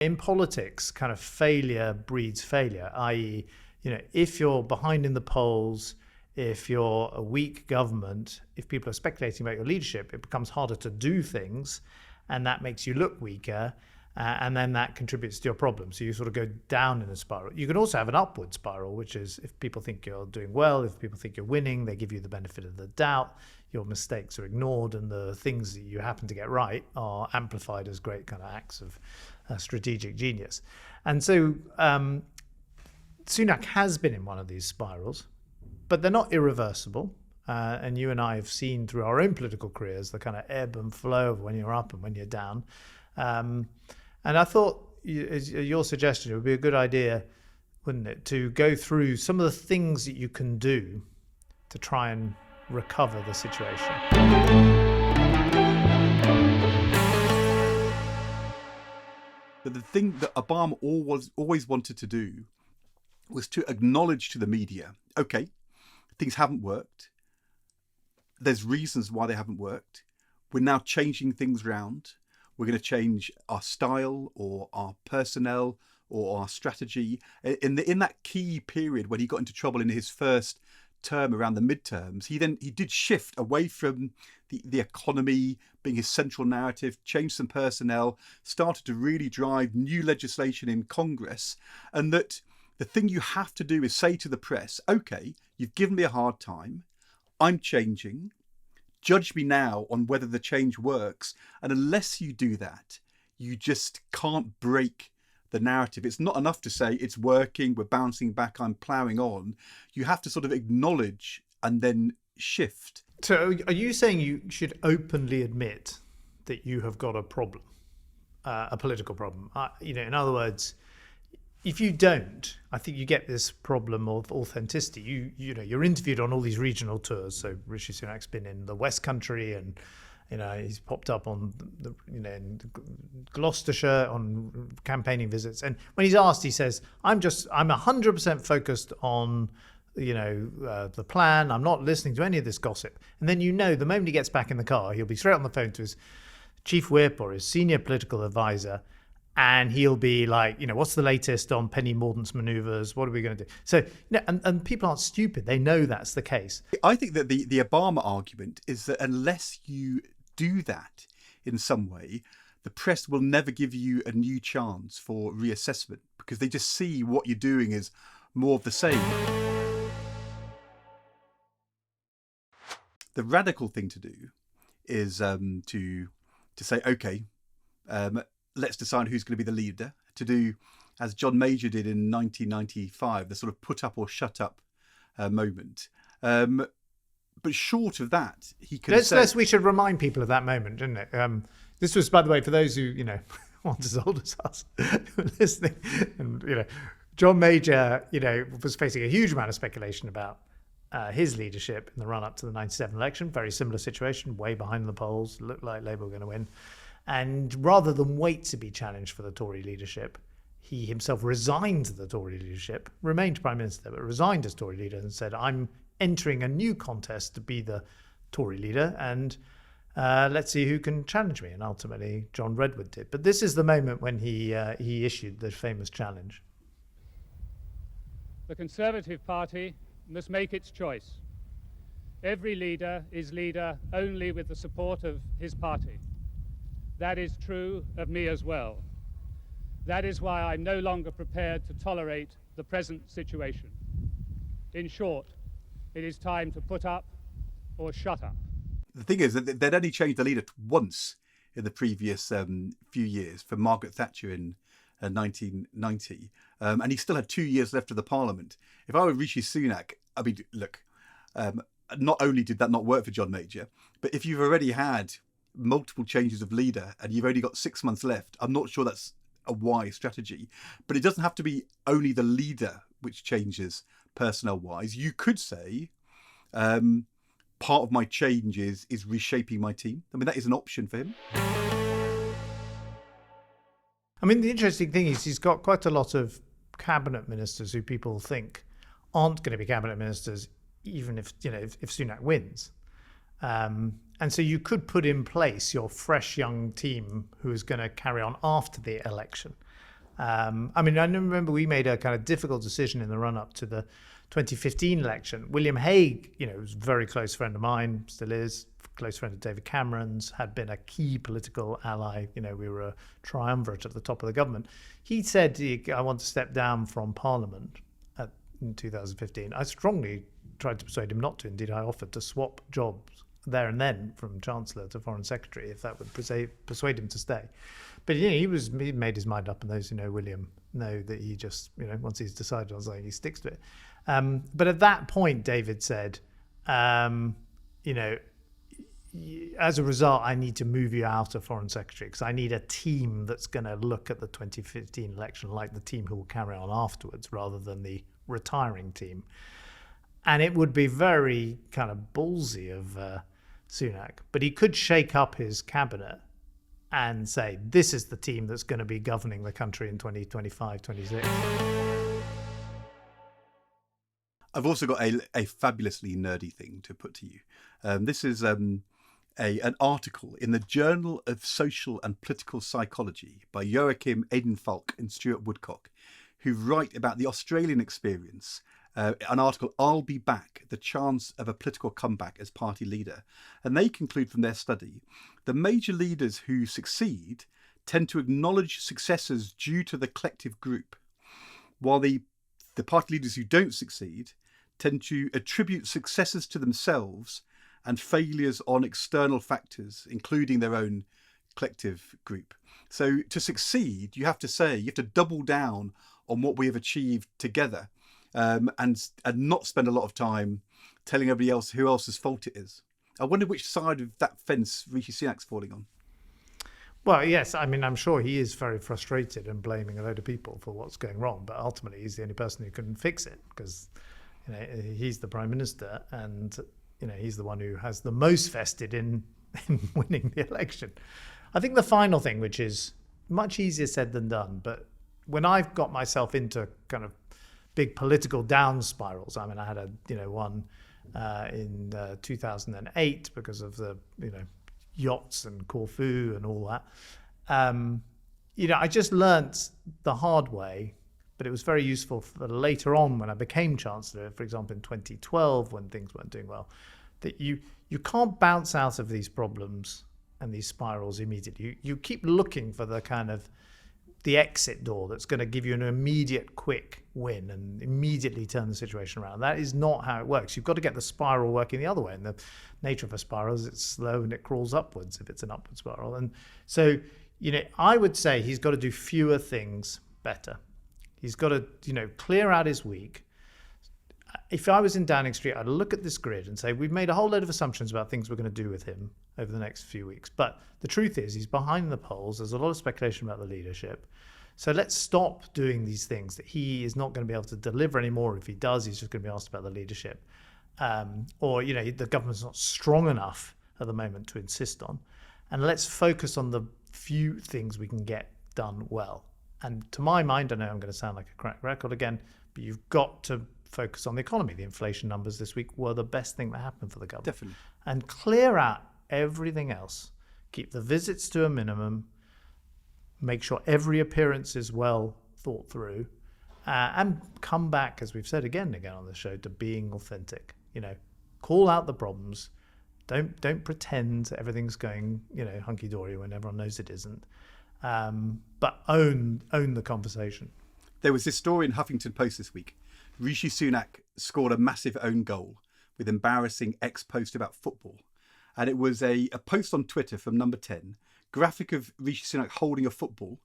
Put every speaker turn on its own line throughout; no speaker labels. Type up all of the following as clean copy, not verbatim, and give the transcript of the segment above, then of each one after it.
In politics, kind of failure breeds failure, i.e., if you're behind in the polls, if you're a weak government, if people are speculating about your leadership, it becomes harder to do things, and that makes you look weaker, and then that contributes to your problem. So you sort of go down in a spiral. You can also have an upward spiral, which is if people think you're doing well, if people think you're winning, they give you the benefit of the doubt, your mistakes are ignored, and the things that you happen to get right are amplified as great kind of acts of strategic genius. And so Sunak has been in one of these spirals, but they're not irreversible. And you and I have seen through our own political careers the kind of ebb and flow of when you're up and when you're down. And I thought your suggestion, it would be a good idea, wouldn't it, to go through some of the things that you can do to try and recover the situation.
But the thing that Obama always wanted to do was to acknowledge to the media, okay, things haven't worked. There's reasons why they haven't worked. We're now changing things around. We're going to change our style or our personnel or our strategy. In that key period when he got into trouble in his first term around the midterms, he did shift away from the economy being his central narrative, changed some personnel, started to really drive new legislation in Congress. And that the thing you have to do is say to the press, okay, you've given me a hard time. I'm changing. Judge me now on whether the change works. And unless you do that, you just can't break the narrative. It's not enough to say it's working, we're bouncing back, I'm ploughing on. You have to sort of acknowledge and then shift.
So are you saying you should openly admit that you have got a problem, a political problem? In other words, if you don't, I think you get this problem of authenticity. You're interviewed on all these regional tours. So Rishi Sunak's been in the West Country, and he's popped up on in Gloucestershire on campaigning visits. And when he's asked, he says, "I'm 100% focused on the plan. I'm not listening to any of this gossip." And then the moment he gets back in the car, he'll be straight on the phone to his chief whip or his senior political advisor. And he'll be like, what's the latest on Penny Mordaunt's manoeuvres? What are we going to do? So, and people aren't stupid. They know that's the case.
I think that the Obama argument is that unless you do that in some way, the press will never give you a new chance for reassessment because they just see what you're doing as more of the same. The radical thing to do is to say, okay, let's decide who's going to be the leader, to do as John Major did in 1995, the sort of put up or shut up moment. But short of that, he could
we should remind people of that moment, didn't it? This was, by the way, for those who, aren't as old as us who are listening. And, John Major, was facing a huge amount of speculation about his leadership in the run-up to the 97 election. Very similar situation, way behind the polls, looked like Labour were going to win. And rather than wait to be challenged for the Tory leadership, he himself resigned the Tory leadership, remained Prime Minister, but resigned as Tory leader and said, I'm entering a new contest to be the Tory leader, and let's see who can challenge me. And ultimately, John Redwood did. But this is the moment when he issued the famous challenge.
The Conservative Party must make its choice. Every leader is leader only with the support of his party. That is true of me as well. That is why I'm no longer prepared to tolerate the present situation. In short, it is time to put up or shut up.
The thing is that they'd only changed the leader once in the previous few years, for Margaret Thatcher in 1990. And he still had 2 years left of the Parliament. If I were Rishi Sunak, I mean, look, not only did that not work for John Major, but if you've already had multiple changes of leader and you've only got 6 months left, I'm not sure that's a wise strategy. But it doesn't have to be only the leader which changes personnel wise. You could say part of my change is reshaping my team. I mean, that is an option for him.
I mean, the interesting thing is he's got quite a lot of cabinet ministers who people think aren't going to be cabinet ministers even if Sunak wins. And so you could put in place your fresh young team who is going to carry on after the election. I mean, I remember we made a kind of difficult decision in the run-up to the 2015 election. William Hague, was a very close friend of mine, still is, close friend of David Cameron's, had been a key political ally. We were a triumvirate at the top of the government. He said, I want to step down from Parliament in 2015. I strongly tried to persuade him not to. Indeed, I offered to swap jobs there and then from Chancellor to Foreign Secretary if that would persuade him to stay. But he made his mind up, and those who know William know that he just, once he's decided on something, he sticks to it. But at that point, David said, as a result, I need to move you out of Foreign Secretary because I need a team that's going to look at the 2015 election like the team who will carry on afterwards rather than the retiring team. And it would be very kind of ballsy of Sunak, but he could shake up his cabinet and say, this is the team that's going to be governing the country in 2025, 26.
I've also got a fabulously nerdy thing to put to you. This is an article in the Journal of Social and Political Psychology by Joachim Edenfalk and Stuart Woodcock, who write about the Australian experience. An article, I'll Be Back, the chance of a political comeback as party leader. And they conclude from their study, the major leaders who succeed tend to acknowledge successes due to the collective group, while the party leaders who don't succeed tend to attribute successes to themselves and failures on external factors, including their own collective group. So to succeed, you have to double down on what we have achieved together. And not spend a lot of time telling everybody else who else's fault it is. I wonder which side of that fence Rishi Sunak's falling on.
Well, yes, I mean, I'm sure he is very frustrated and blaming a load of people for what's going wrong, but ultimately he's the only person who can fix it because he's the Prime Minister and he's the one who has the most vested in winning the election. I think the final thing, which is much easier said than done, but when I've got myself into kind of big political down spirals. I mean, I had one in 2008 because of the yachts and Corfu and all that. I just learnt the hard way, but it was very useful for later on when I became Chancellor, for example, in 2012 when things weren't doing well, that you can't bounce out of these problems and these spirals immediately. You keep looking for the kind of the exit door that's going to give you an immediate quick win and immediately turn the situation around. That is not how it works. You've got to get the spiral working the other way. And the nature of a spiral is it's slow and it crawls upwards if it's an upward spiral. And so, I would say he's got to do fewer things better. He's got to, clear out his week. If I was in Downing Street, I'd look at this grid and say, we've made a whole load of assumptions about things we're going to do with him over the next few weeks. But the truth is, he's behind in the polls. There's a lot of speculation about the leadership. So let's stop doing these things that he is not going to be able to deliver anymore. If he does, he's just going to be asked about the leadership. The government's not strong enough at the moment to insist on. And let's focus on the few things we can get done well. And to my mind, I know I'm going to sound like a cracked record again, but you've got to focus on the economy. The inflation numbers this week were the best thing that happened for the government.
Definitely.
And clear out everything else. Keep the visits to a minimum. Make sure every appearance is well thought through. And come back, as we've said again and again on the show, to being authentic. Call out the problems. Don't pretend everything's going, hunky-dory when everyone knows it isn't. But own the conversation.
There was this story in Huffington Post this week. Rishi Sunak scored a massive own goal with embarrassing ex-post about football. And it was a post on Twitter from Number 10, graphic of Rishi Sunak holding a football,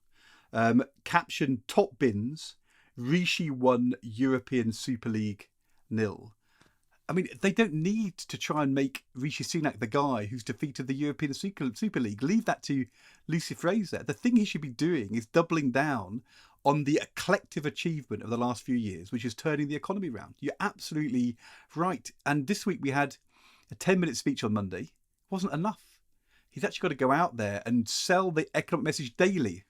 caption top bins, Rishi won European Super League 0. I mean, they don't need to try and make Rishi Sunak the guy who's defeated the European Super League. Leave that to Lucy Fraser. The thing he should be doing is doubling down on the collective achievement of the last few years, which is turning the economy around. You're absolutely right. And this week we had a 10-minute speech on Monday. It wasn't enough. He's actually got to go out there and sell the economic message daily.